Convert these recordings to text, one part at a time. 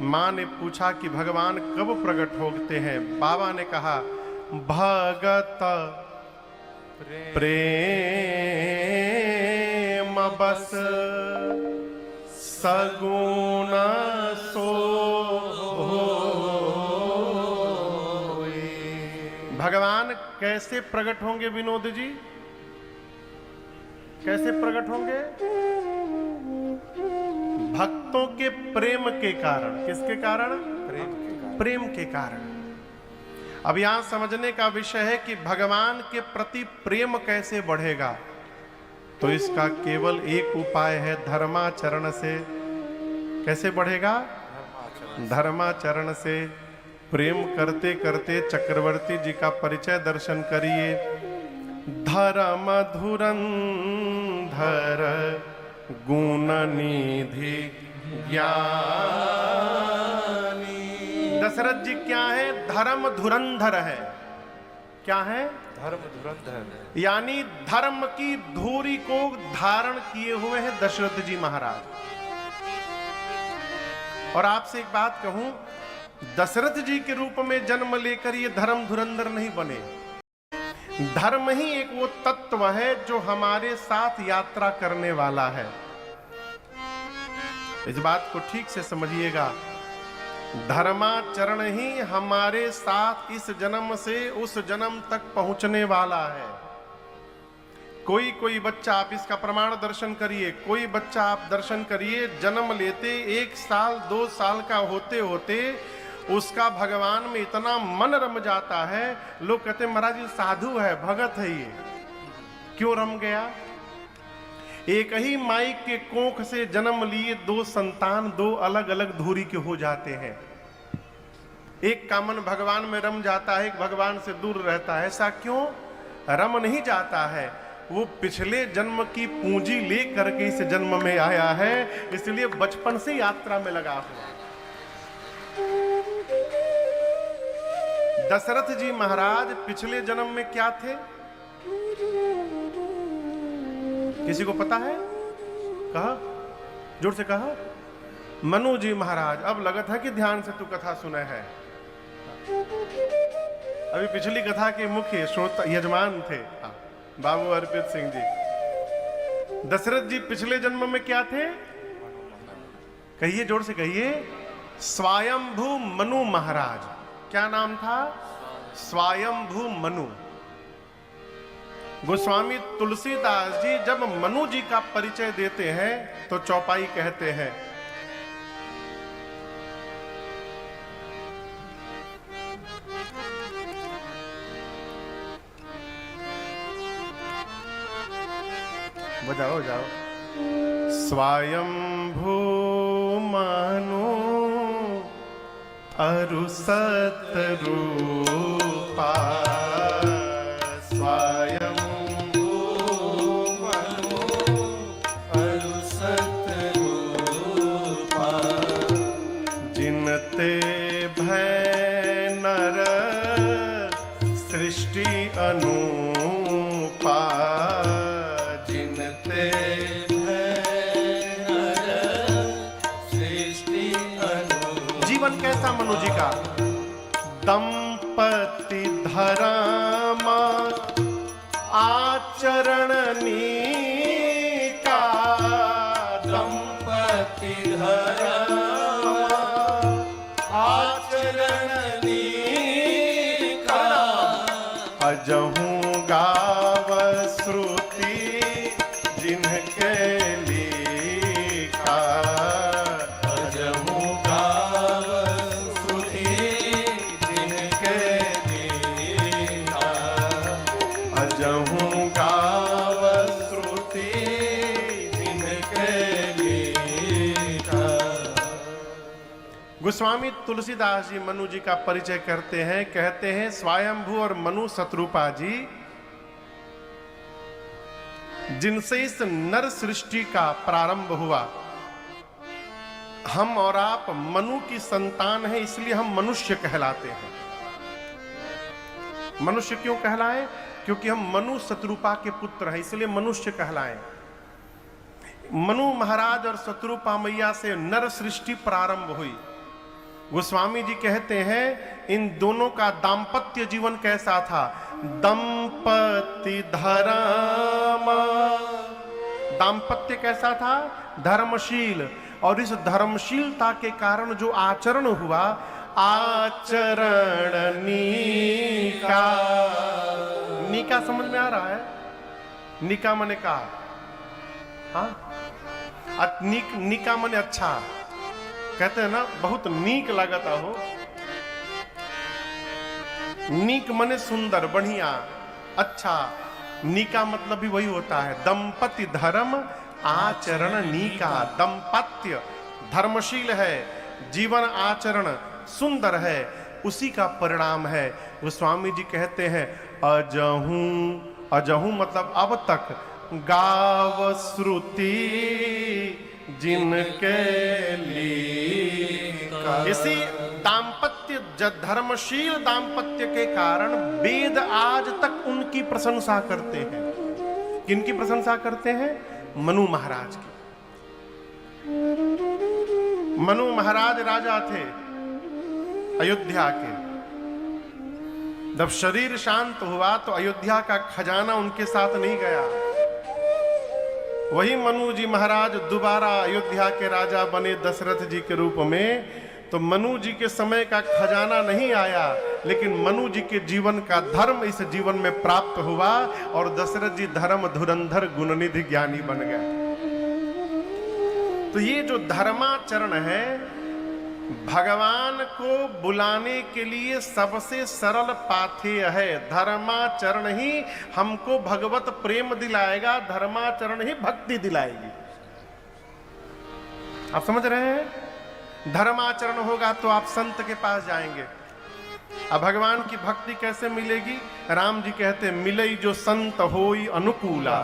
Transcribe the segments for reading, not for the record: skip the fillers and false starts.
माँ ने पूछा कि भगवान कब प्रकट होते हैं? बाबा ने कहा भगत प्रेम बस सगुण सो भगवान कैसे प्रकट होंगे विनोद जी? कैसे प्रकट होंगे? भक्तों के प्रेम के कारण। किसके कारण? प्रेम के कारण। अब यहां समझने का विषय है कि भगवान के प्रति प्रेम कैसे बढ़ेगा। तो इसका केवल एक उपाय है, धर्माचरण से। कैसे बढ़ेगा? धर्माचरण से। प्रेम करते करते चक्रवर्ती जी का परिचय दर्शन करिए। धर्म धुरंधर गुण निधि ज्ञानी। दशरथ जी क्या है? धर्म धुरंधर है। क्या है? धर्म धुरंधर, यानी धर्म की धूरी को धारण किए हुए हैं दशरथ जी महाराज। और आपसे एक बात कहूं, दशरथ जी के रूप में जन्म लेकर ये धर्म धुरंधर नहीं बने। धर्म ही एक वो तत्व है जो हमारे साथ यात्रा करने वाला है। इस बात को ठीक से समझिएगा। धर्माचरण ही हमारे साथ इस जन्म से उस जन्म तक पहुंचने वाला है। कोई बच्चा, आप इसका प्रमाण दर्शन करिए, कोई बच्चा आप दर्शन करिए, जन्म लेते 1 साल 2 साल का होते होते उसका भगवान में इतना मन रम जाता है, लोग कहते महाराज ये साधु है, भगत है। ये क्यों रम गया? एक ही माई के कोख से जन्म लिए 2 संतान 2 अलग अलग धुरी के हो जाते हैं। एक का मन भगवान में रम जाता है, एक भगवान से दूर रहता है। ऐसा क्यों? रम नहीं जाता है, वो पिछले जन्म की पूंजी ले करके इस जन्म में आया है, इसलिए बचपन से यात्रा में लगा हुआ। दशरथ जी महाराज पिछले जन्म में क्या थे? किसी को पता है? कहा, जोर से कहा। मनु जी महाराज। अब लगता है कि ध्यान से तू कथा सुने है। अभी पिछली कथा के मुख्य श्रोता यजमान थे बाबू अर्पित सिंह जी। दशरथ जी पिछले जन्म में क्या थे? कहिए, जोर से कहिए। स्वयंभू मनु महाराज। क्या नाम था? स्वयंभू मनु। गोस्वामी तुलसीदास जी जब मनु जी का परिचय देते हैं तो चौपाई कहते हैं, बजाओ जाओ। स्वयंभू मनु अरु सतरूपा, स्वयंभू मनु अरु सतरूपा, जिनते भय नर सृष्टि अनुपा, जिनते जीवन कैसा मनु जी का? दंपति धर्मा आचरण नीका, दंपति धर्मा आचरण नीका, अजहू गाव श्रुति जिनके लिखा, अजहू गाव श्रुति जिनके लिखा, अजहू गाव श्रुति जिनके लिखा। गोस्वामी तुलसीदास जी मनु जी का परिचय करते हैं, कहते हैं स्वयंभू और मनु शत्रुपा जी जिनसे इस नर सृष्टि का प्रारंभ हुआ। हम और आप मनु की संतान हैं, इसलिए हम मनुष्य कहलाते हैं। मनुष्य क्यों कहलाए? क्योंकि हम मनु शत्रुपा के पुत्र हैं, इसलिए मनुष्य कहलाएं। मनु महाराज और शत्रुपा मैया से नर सृष्टि प्रारंभ हुई। गोस्वामी जी कहते हैं इन दोनों का दाम्पत्य जीवन कैसा था। दंपति धर्म, दाम्पत्य कैसा था, धर्मशील, और इस धर्मशीलता के कारण जो आचरण हुआ, आचरण नीका। नीका समझ में आ रहा है? निका मने का, हाँ, निका मने अच्छा। कहते हैं ना बहुत नीक लगता हो, नीक मने सुंदर, बढ़िया, अच्छा। नीका मतलब भी वही होता है, दंपति धर्म आचरण नीका। दंपत्य धर्मशील है, जीवन आचरण सुंदर है, उसी का परिणाम है। गोस्वामी जी कहते हैं अजहू, अजहू मतलब अब तक, गाव श्रुति जिनके लिए। इसी दाम्पत्य, धर्मशील दाम्पत्य के कारण वेद आज तक उनकी प्रशंसा करते हैं। किनकी प्रशंसा करते हैं? मनु महाराज की। मनु महाराज राजा थे अयोध्या के। जब शरीर शांत हुआ तो अयोध्या का खजाना उनके साथ नहीं गया। वही मनु जी महाराज दोबारा अयोध्या के राजा बने दशरथ जी के रूप में। तो मनु जी के समय का खजाना नहीं आया, लेकिन मनु जी के जीवन का धर्म इस जीवन में प्राप्त हुआ और दशरथ जी धर्म धुरंधर गुणनिधि ज्ञानी बन गए। तो ये जो धर्माचरण है, भगवान को बुलाने के लिए सबसे सरल पाथेय है। धर्माचरण ही हमको भगवत प्रेम दिलाएगा, धर्माचरण ही भक्ति दिलाएगी। आप समझ रहे हैं? धर्माचरण होगा तो आप संत के पास जाएंगे। अब भगवान की भक्ति कैसे मिलेगी? राम जी कहते हैं मिलई जो संत होई अनुकूला।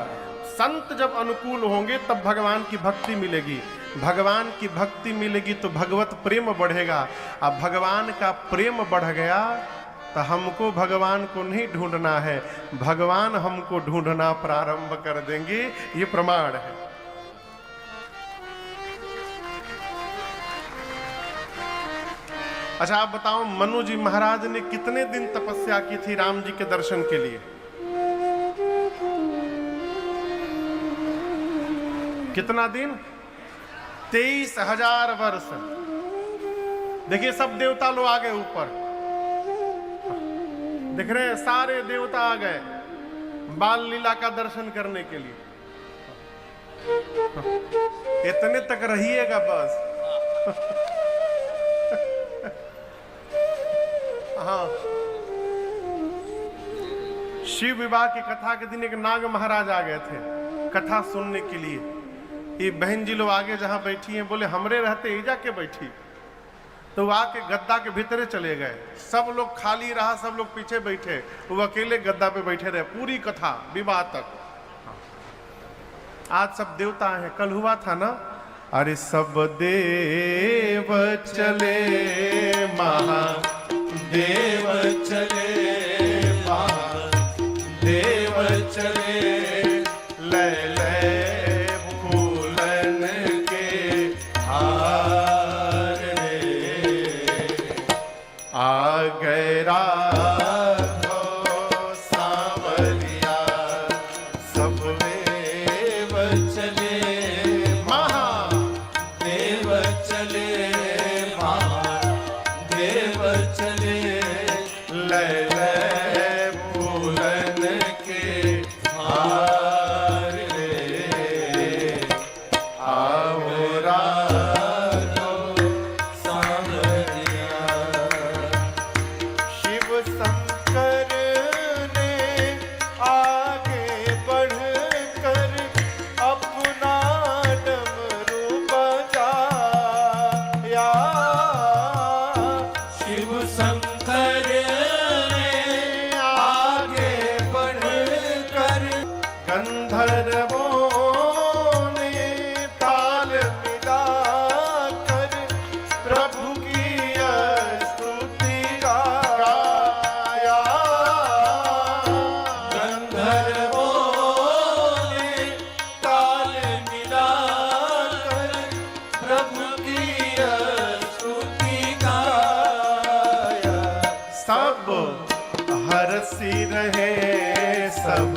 संत जब अनुकूल होंगे तब भगवान की भक्ति मिलेगी। भगवान की भक्ति मिलेगी तो भगवत प्रेम बढ़ेगा। अब भगवान का प्रेम बढ़ गया तो हमको भगवान को नहीं ढूंढना है, भगवान हमको ढूंढना प्रारंभ कर देंगे। ये प्रमाण है। अच्छा आप बताओ, मनु जी महाराज ने कितने दिन तपस्या की थी राम जी के दर्शन के लिए? कितना दिन? 23,000 वर्ष। देखिए सब देवता लोग आ गए ऊपर, दिख रहे हैं, सारे देवता आ गए बाल लीला का दर्शन करने के लिए। इतने तक रहिएगा बस। हाँ, शिव विवाह की कथा के दिन एक नाग महाराज आ गए थे कथा सुनने के लिए। ये बहन जी लोग आगे जहां बैठी हैं, बोले हमरे रहते ही जाके बैठी। तो वो आके गद्दा के भीतरे चले गए। सब लोग खाली रहा, सब लोग पीछे बैठे, वो अकेले गद्दा पे बैठे रहे पूरी कथा विवाह तक। आज सब देवता हैं, कल हुआ था ना, अरे सब देव चले महादेव चले, महादेव चले, लय लय फूलन के हार रे, आ गए राघो सांवरिया, सब देव चले महादेव चले, महादेव चले, लय सब हरसी रहे, सब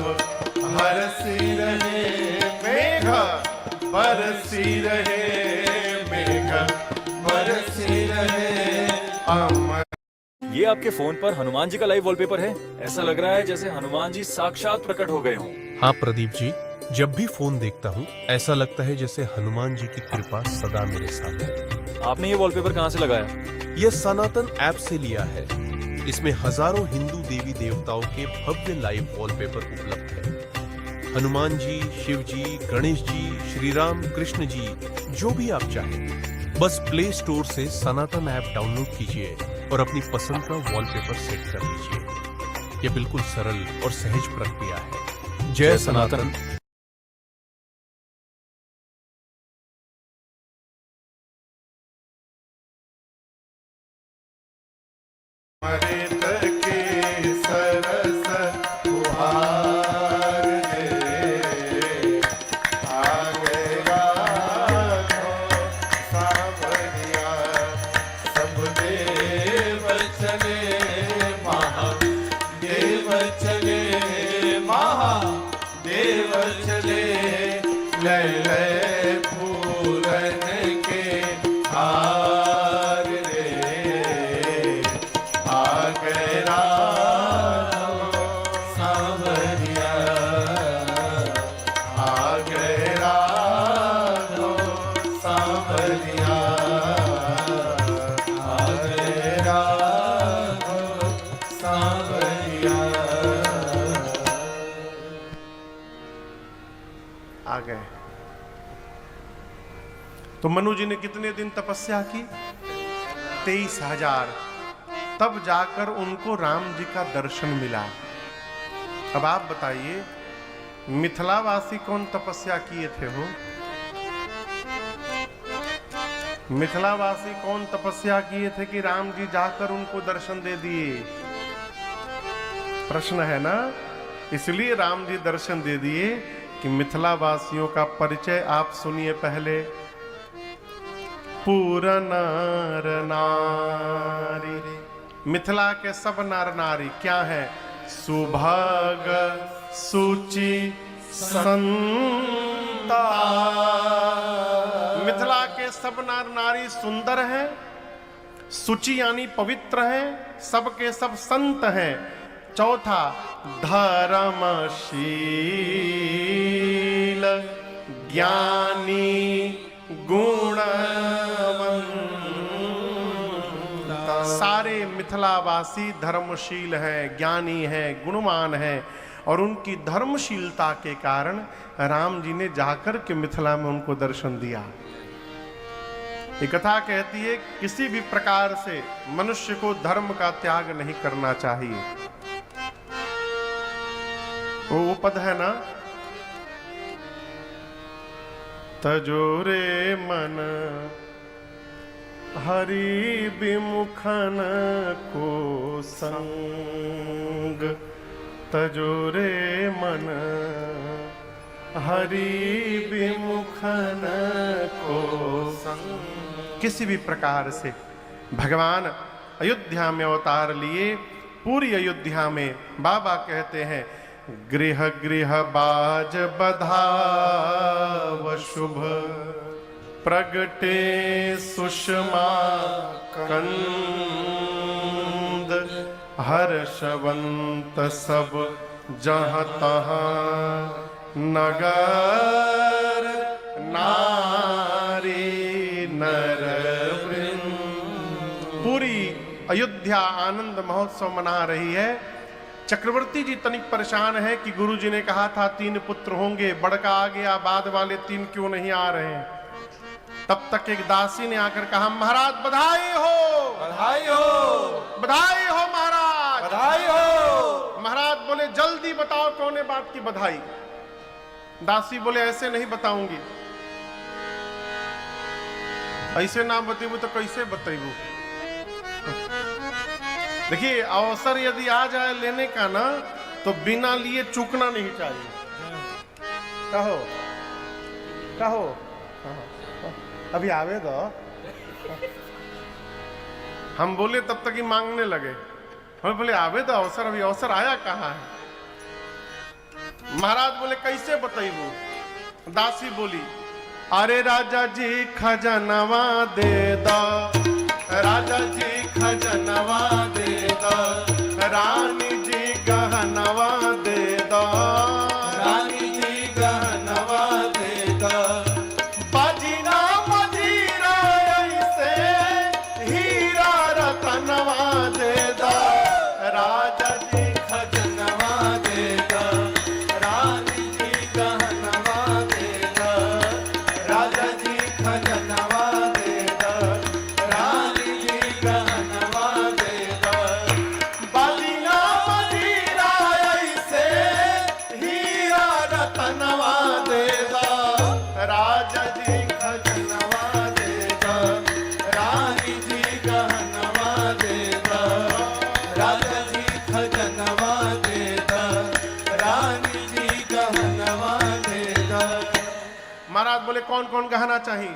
हरसी रहे, मेघ बरसी रहे, मेघ बरसी रहे अमर। ये आपके फोन पर हनुमान जी का लाइव वॉलपेपर है। ऐसा लग रहा है जैसे हनुमान जी साक्षात प्रकट हो गए हों। हाँ प्रदीप जी, जब भी फोन देखता हूँ ऐसा लगता है जैसे हनुमान जी की कृपा सदा मेरे साथ है। आपने ये वॉलपेपर कहाँ से लगाया? यह सनातन ऐप से लिया है। इसमें हजारों हिंदू देवी देवताओं के भव्य लाइव वॉलपेपर उपलब्ध है। हनुमान जी, शिव जी, गणेश जी, श्री राम, कृष्ण जी, जो भी आप चाहें, बस प्ले स्टोर से सनातन ऐप डाउनलोड कीजिए और अपनी पसंद का वॉलपेपर सेट कर लीजिए। यह बिल्कुल सरल और सहज प्रक्रिया है। जय सनातन। अमृत के सरस फुहार दे, आ गया सावरिया, सब देव चले महादेव चले, महादेव चले, लय लय फूलन के हार रे, आ गया सावरिया, आ गया सावरिया, आ गया सावरिया। आ गए। तो मनु जी ने कितने दिन तपस्या की? 23,000। तब जाकर उनको राम जी का दर्शन मिला। अब आप बताइए, मिथिलावासी कौन तपस्या किए थे हो? मिथिलावासी कौन तपस्या किए थे कि राम जी जाकर उनको दर्शन दे दिए? प्रश्न है ना। इसलिए राम जी दर्शन दे दिए कि मिथिलावासियों का परिचय आप सुनिए पहले। पूरा नर नारी, मिथिला के सब नर नारी क्या है? सुभग सुचि संता। मिथिला के सब नर नारी सुंदर हैं, सुचि यानी पवित्र हैं, सबके सब संत हैं। चौथा, धर्मशील ज्ञानी गुणवंत। सारे मिथिलावासी धर्मशील हैं, ज्ञानी हैं, गुणवान हैं, और उनकी धर्मशीलता के कारण राम जी ने जाकर के मिथिला में उनको दर्शन दिया। ये कथा कहती है किसी भी प्रकार से मनुष्य को धर्म का त्याग नहीं करना चाहिए। वो पद है ना, तजोरे मन हरि विमुखन को संग, तजोरे मन हरि विमुखन को संग। किसी भी प्रकार से भगवान अयोध्या में अवतार लिए। पूरी अयोध्या में बाबा कहते हैं, गृह गृह बाज बधाव शुभ, प्रगटे सुषमा कंद, हर्षवंत सब जहाँ तहाँ, नगर नारी नर वृंद। पूरी अयोध्या आनंद महोत्सव मना रही है। चक्रवर्ती जी तनिक परेशान है कि गुरु जी ने कहा था 3 पुत्र होंगे, बड़का आ गया, बाद वाले 3 क्यों नहीं आ रहे हैं? तब तक एक दासी ने आकर कहा, महाराज बधाई हो, बधाई हो, बधाई हो महाराज, बधाई हो। महाराज बोले जल्दी बताओ कौन है बात की बधाई। दासी बोले ऐसे नहीं बताऊंगी। ऐसे ना बतेबू तो कैसे बतेबू? देखिए, अवसर यदि आ जाए लेने का ना, तो बिना लिए चूकना नहीं चाहिए। कहो कहो, अभी आवे दो। हम बोले तब तक ही मांगने लगे। हम बोले आवे तो अवसर, अभी अवसर आया कहाँ है। महाराज बोले कैसे बताइबू। दासी बोली अरे राजा जी खजनवा दे दो, राजा जी खजनवा दे दो, रानी जी गहनवा दे दो, रानी जी गहनवा दे दो, बाजीना मजीरा ऐसे हीरा रतनवा दे दो, राजा जी खजनवा दे दो, रानी जी गहनवा दे दो, राजा जी खजनवा दे दो, रानी जी गहनवा दे दो, बाजीना मजीरा ऐसे हीरा रतनवा दे दो, राजा जी खजनवा दे दो, रानी जी गहनवा दे दो, राजा जी खजनवा दे दो, रानी जी गहनवा दे दो। महाराज बोले कौन कौन गहना चाहिए।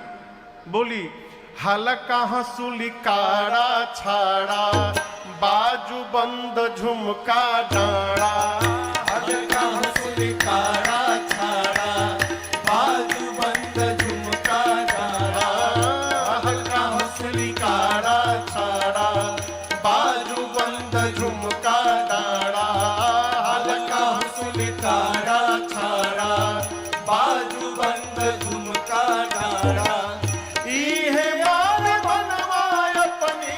बोली हलका हंसुली काड़ा छाड़ा, बाजू बंद झुमका डाड़ा, हल्का हंसुली काड़ा छाड़ा, बाजू बंद झुमका डाला, हल्का हंसुली काड़ा छाड़ा, बाजू बंद झुमका डाड़ा, हल्का हंसुली काड़ा छाड़ा, बाजू बंद झुमका डाला, इहे यार बनवा अपनी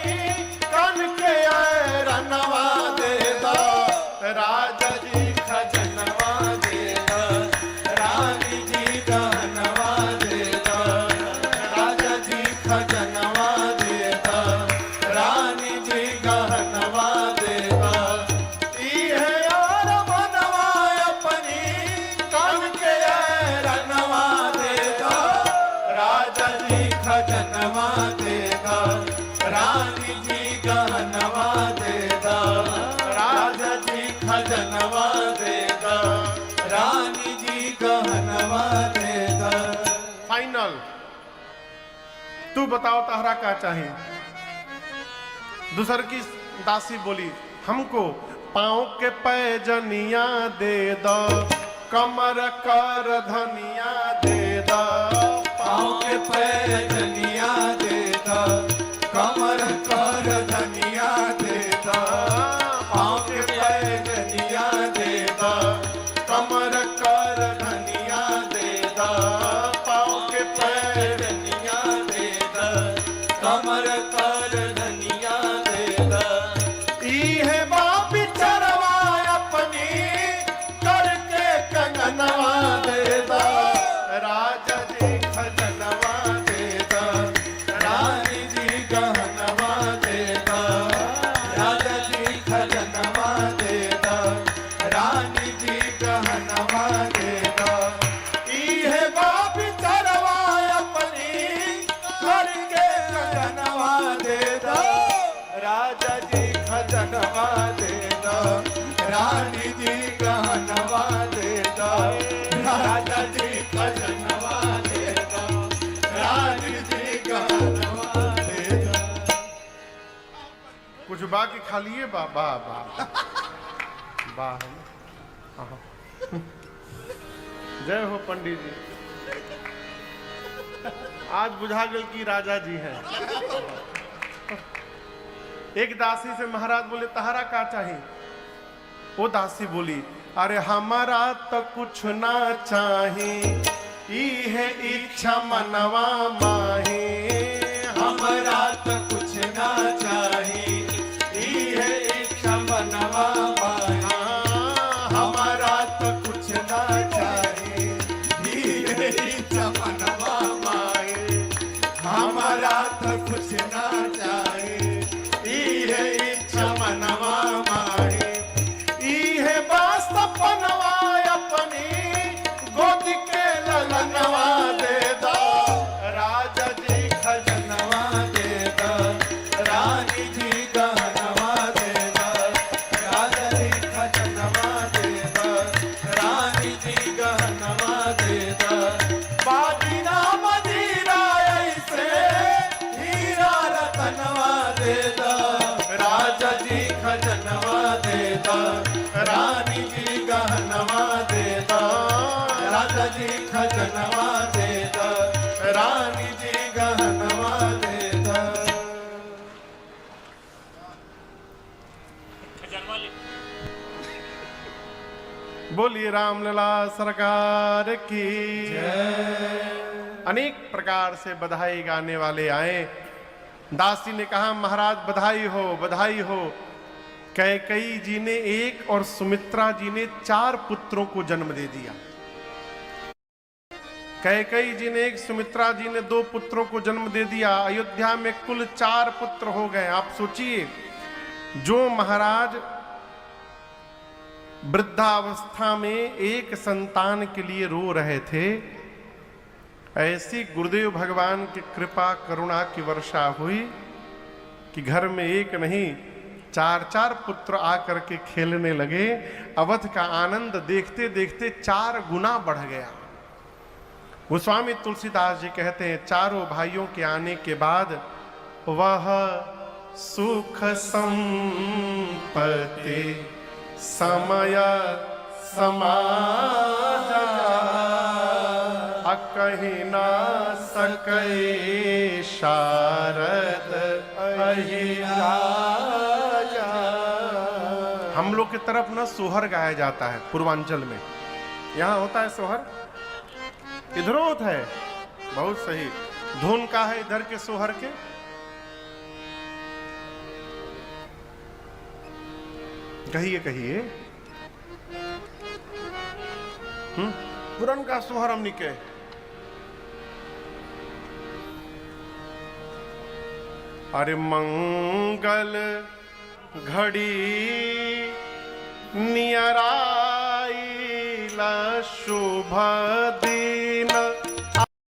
कान के आए रनवा दे दो, राजा जी खजनवा दे दो, रानी जी गहनवा दे दो, राजा जी खजनवा दे दो, रानी जी गहनवा दे दो, इहे यार बनवा अपनी कान के रनवा दे दो, राजा जी खजनवा दे दो, रानी जी गहनवा दे दो, राजा जी खजनवा दे दो, रानी जी गहनवा दे दो। फाइनल तू बताओ तहरा क्या चाहिए। दूसर की दासी बोली हमको पाँव के पैजनिया दे दो, कमर कर धनिया दे दो, पाँव के पैजनिया दे दो, कमर कर धनिया दे दो, पाँव के पैजनिया दे दो, कमर कर धनिया दे दो, पाँव के पैजनिया दे दो, कमर कर धनिया दे दो, इहे बाप चरवा अपनी करके कंगनवा दे दो, राजा जी खजनवा दे दो, रानी जी गहनवा दे दो, राजा जी खजनवा दे दो, रानी जी गहनवा दे दो, इहे बाप चरवा अपनी करके खजनवा दे दो, राजा जी खजनवा दे दो, रानी जी गहनवा दे दो, राजा जी खजनवा दे दो, रानी जी गहनवा दे दो। कुछ बाकी खा लिए बा बा बा बा हाँ। जय हो पंडित जी, आज बुझा गल की राजा जी हैं। एक दासी से महाराज बोले तहरा का चाहिए। वो दासी बोली अरे हमारा तो कुछ ना चाही, ई है इच्छा मनवा माही, हमरा तो कुछ ना चाही, ई है इच्छा मनवा माही, हमारा तो कुछ ना चाही, ई है इच्छा मनवा माही, हमारा तो कुछ ना चाही, ई है इच्छा मनवा माही, ई है वास्तवनवा अपनी गोद के ललनवा दे दो, राजा जी खजनवा दे दो, रानी जी गहनवा दे दो, राजा जी खजनवा दे दो, रानी जी गहनवा दे दो, बाजीना मजीरा ऐसे हीरा रतनवा दे दो, राजा जी खजनवा जी खजनवा दे द, रानी जी गहनवा दे द। बोलिए रामलला सरकार की। अनेक प्रकार से बधाई गाने वाले आए। दासी ने कहा महाराज बधाई हो, बधाई हो। कैकेयी जी ने 1 और सुमित्रा जी ने 4 पुत्रों को जन्म दे दिया। कैकेयी जी ने 1, सुमित्रा जी ने 2 पुत्रों को जन्म दे दिया। अयोध्या में कुल 4 पुत्र हो गए। आप सोचिए, जो महाराज वृद्धावस्था में एक संतान के लिए रो रहे थे, ऐसी गुरुदेव भगवान की कृपा करुणा की वर्षा हुई कि घर में एक नहीं 4-4 पुत्र आकर के खेलने लगे। अवध का आनंद देखते देखते 4 गुना बढ़ गया। गोस्वामी तुलसीदास जी कहते हैं, चारों भाइयों के आने के बाद वह सुख संपत्ति समय समाज कहीं ना सके शारद अहिराजा। हम लोग की तरफ ना सोहर गाया जाता है पूर्वांचल में। यहाँ होता है सोहर, इधरों होता है। बहुत सही। धुन का है इधर के सोहर के? कहिए कहिए। पुरन का सोहर हमनी के अरे मंगल घड़ी नियराइला शुभ दिन